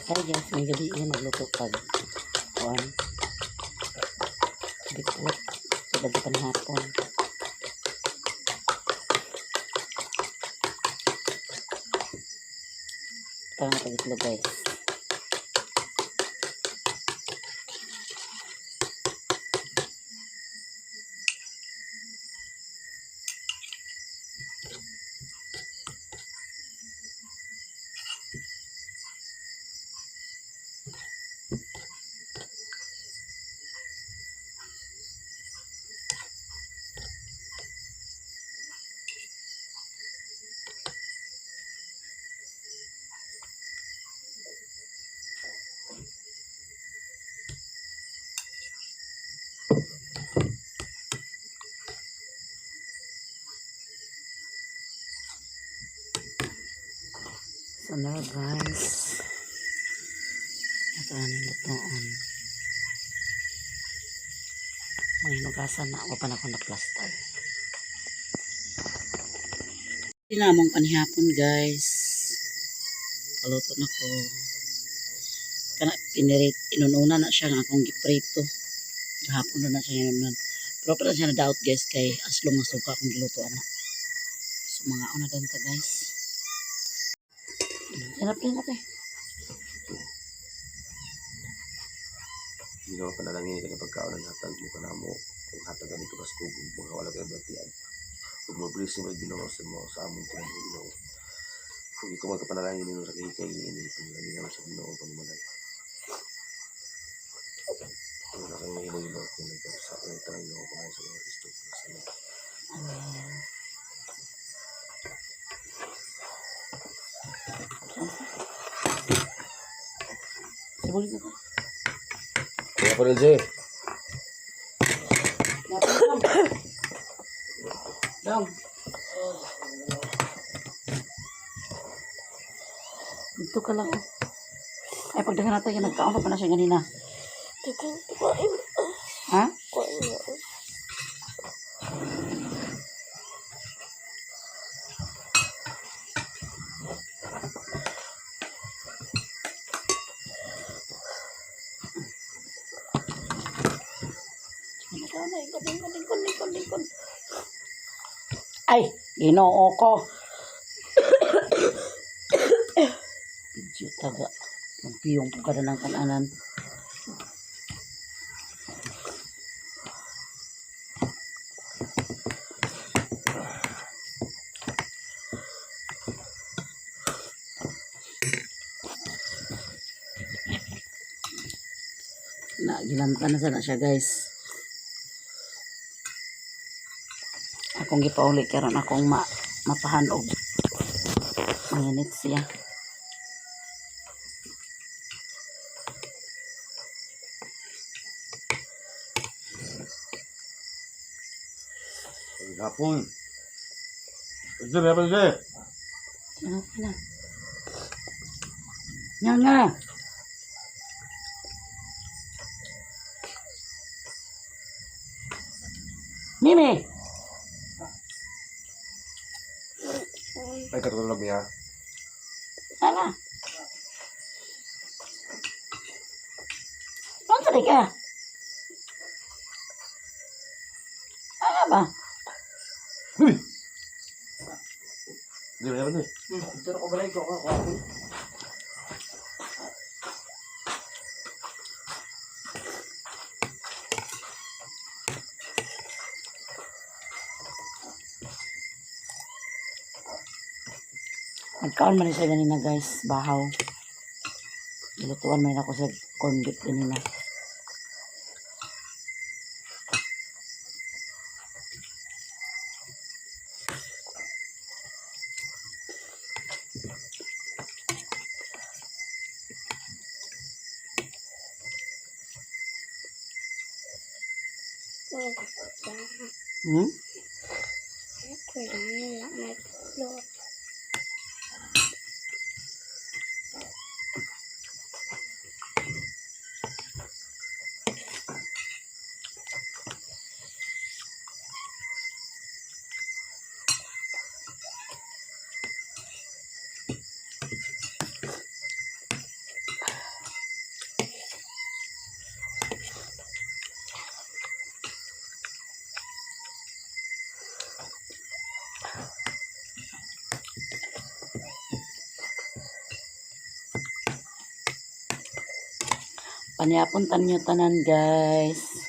Kaya guys, may gabi iya magluto pag kuan. Bikwat. Sa gabi panhapon. Ito ang pagitlo guys. So now guys, ito na nilutoon. Mga hinugasan na ako pa na akong na-plaster. Tinamong panihapon guys. Paluto na ko. Kana pinirit, inununa na siya ng akong giprito. Kahapon na siya inunan. Pero pala siya na-doubt guys kay aslong nga suka akong gilutoan na. So mga una din ta guys. Sarap din natin. Hindi naman panalangin ka na pagkaon ng hatag mo ka na mo. Kung hatag ka dito kas kung mga wala ka batian. Kung mo bless mo Ginoo sa mo sa among Ginoo. Kung ikaw magkapanalangin nino sa kihikay ini panalangin naman sa Ginoo panimalay. Kung na kang mahimong Ginoo kung nagkasa ang tanang Ginoo pa sa mga Kristo. Amen. Sibulit na ko. Kaya pa rin siya Dong. Dito ka lang. Ay, pagdagan natin yung nagkaon pa na siya ganina. Ha? Ay, Ginoo ko. Video taga. Magpiyong po ka na ng kananan. Ginanta na sana siya guys. Akong gipauli karon akong mapahanog. Mainit siya. hapon. Ito na ba siya? Kenapa na? Nga. Mimi. Ay, katulog niya. Sana. Ano tadi ka? Ano ba? Uy! Hindi ba naman eh? Ito ko balay ko ako. Nagkaon man siya ganina guys, bahaw. Nilutuan man ako sa corn beef ganina. Hmm? Panyapon tanyo tanan guys.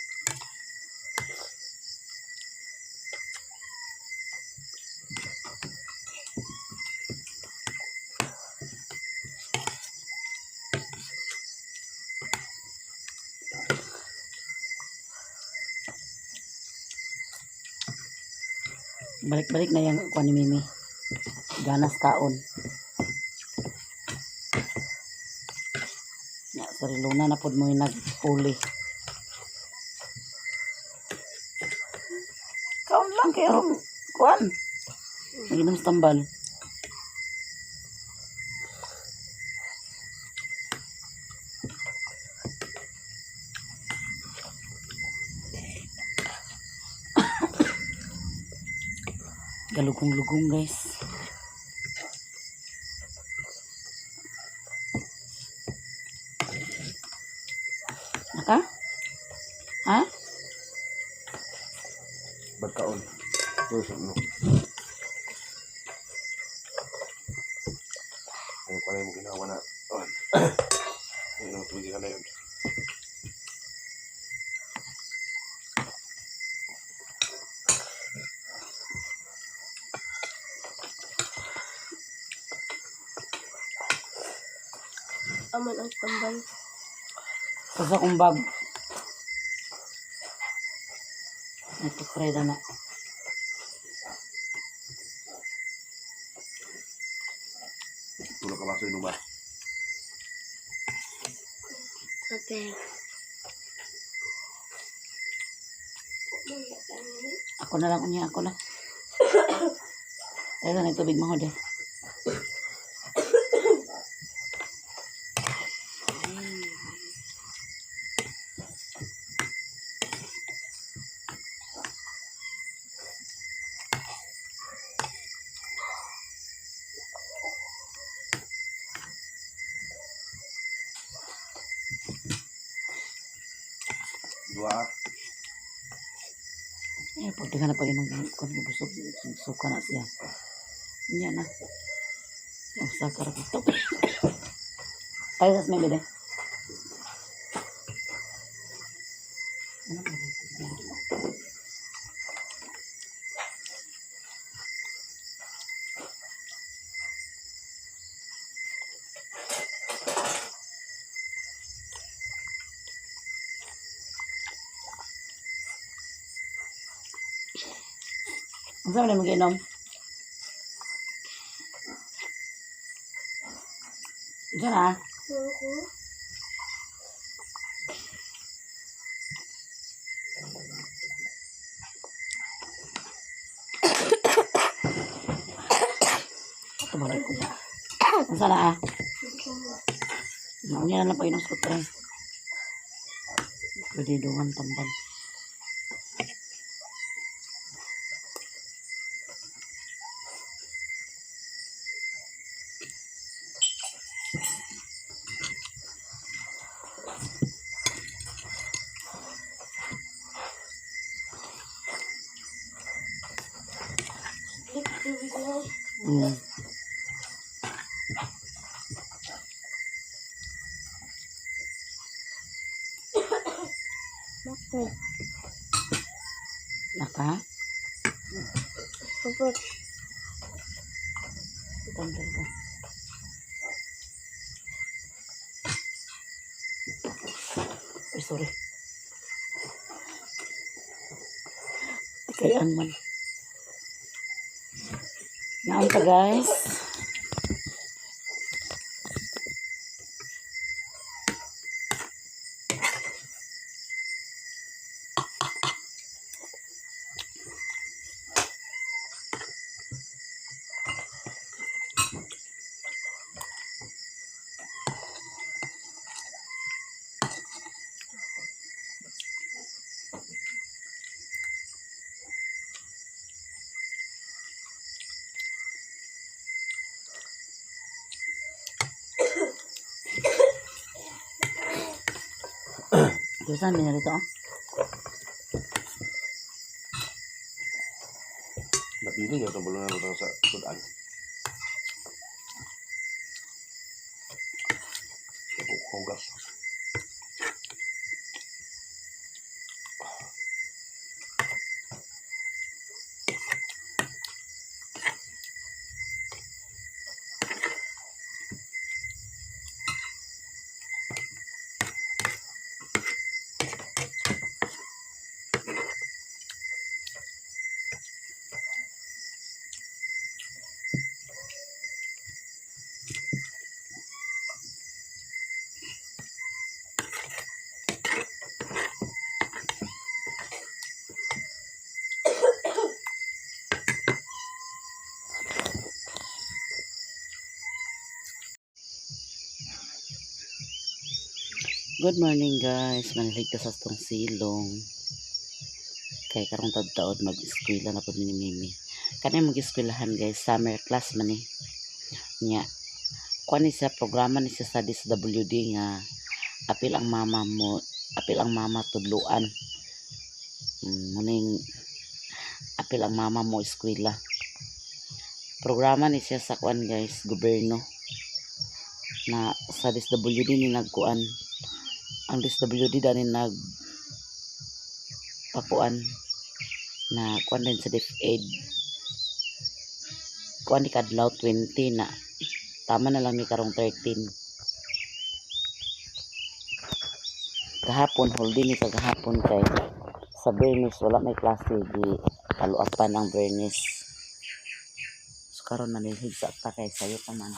Balik-balik na yung kuha ni Mimi. Ganas kaon. Ya, sorry, Luna na pod mo yung nagpuli. Kaon lang kayo. Kuan. Naginom sa tambal. Galugong-lugong guys. Naka? Ha? Bagkaon. Tusok mo. Ano pala yung ginawa na? Ayun ang tubig ka na yun. Aman ang tambal. Kasi akong bag. Ito preda na. Tulog ka ba sa inuman? Okay. Ako na lang unya, ako na. Ayun na, tubig mo de. Dua. Pag tingnan na pag-inom kung busog, suka na siya. Yan na. Ang sakar ito. Tayo sa may bide. Ang sabi na mag-inom? Diyan na. Ito balik ko. Ang sana ah. Naunyan na lang pa inom sa kutre. Pwede doon tambal. Hmm. Okay. Naka? Puput. Tambal ka. Ay, sorry. Tikayan man. Naon ka guys. Ito saan minarito ah? Napiling yung tumulong na sa sudan. Hugas. Good morning guys, manilig ka sa tong silong. Kay karong taon mag-eskwela na po ni Mimi. Kani mag-eskwelahan guys, summer class man ni. Nya, kuan ni sa programa ni sa DSWD nga apil ang mama mo, apil ang mama tudluan. Muning apil ang mama mo eskwela. Programa ni siya sa kuan guys, gobyerno. Na sa DSWD ni nagkuan. Ang DSWD dani nag pakuan na kuan din sa DepEd. Kuan ni kadlaw 20 na tama na lang ni karong 13. Kahapon holding ni kagahapon kay sa Bernis wala may klase di kaluapan ang Bernis. So karon manilhig sa ta kay sayo pa man.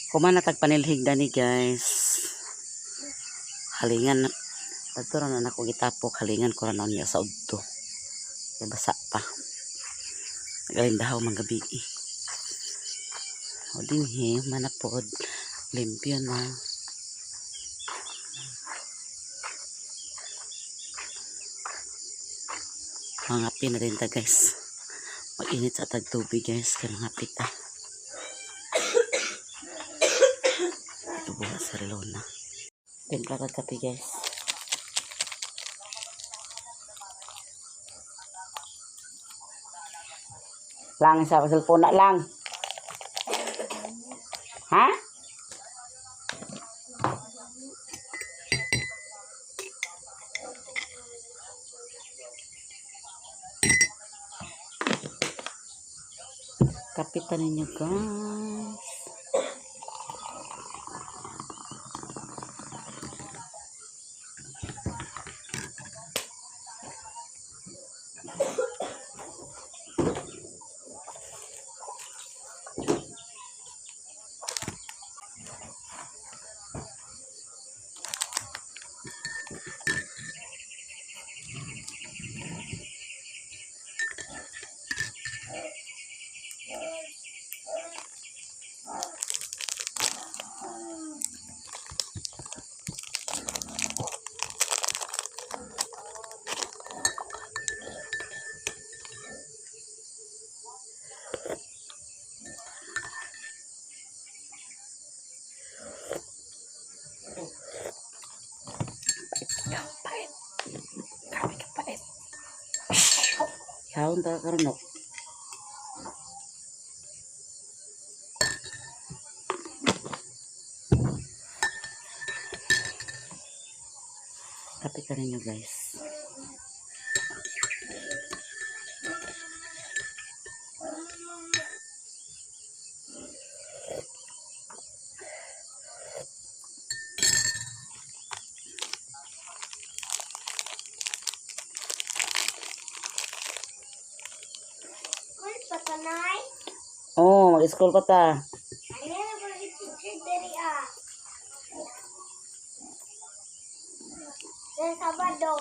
Kumana tagpanilhig dani guys. Halingan adto ra na ako gitapok, halingan ko ra na niya sa udto. Kay basa pa. Nagalindahaw man gabi. O dinhi manapod limpyo na. Mangapi na rin ta guys. Mag-init sa tagtubig guys. Kaya ngapit ta. Ito bukas sa relo na. Timpla ka kape guys. Lang sa cellphone na lang. Ha? Kapitan ninyo guys. Kaon ta karon. Kapitan ninyo guys. Patanay? Oh, mag-school pa ta. Ano na ba i-teacher diri ah? Sa Sabado.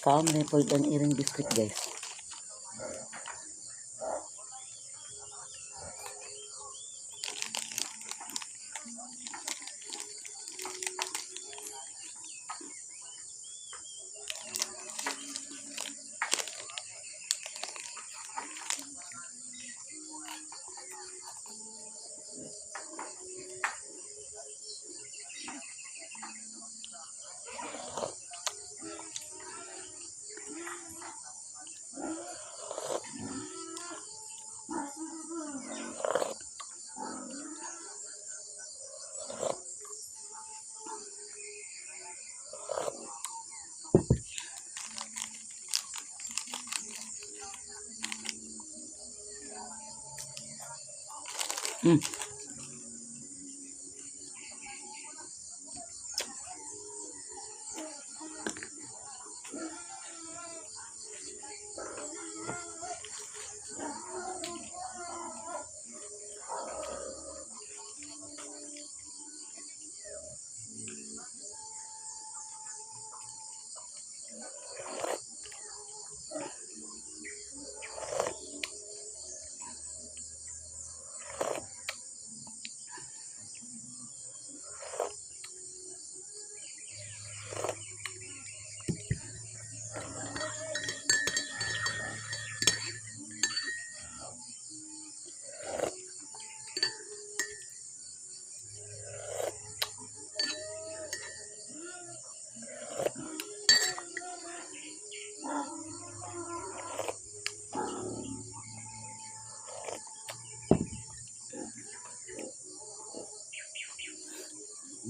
Kaon rin po ang iring biscuit guys. Mm.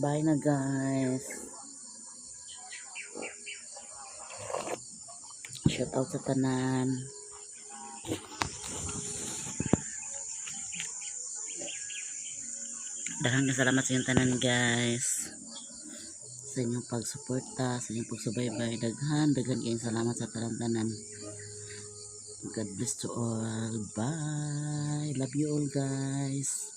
Bye na guys. Shout out sa tanan. Daghang salamat sa inyong tanan guys. Sa inyong pagsuporta, sa inyong pagsubaybay. Daghan kayong salamat sa tanan. God bless to all. Bye. Love you all guys.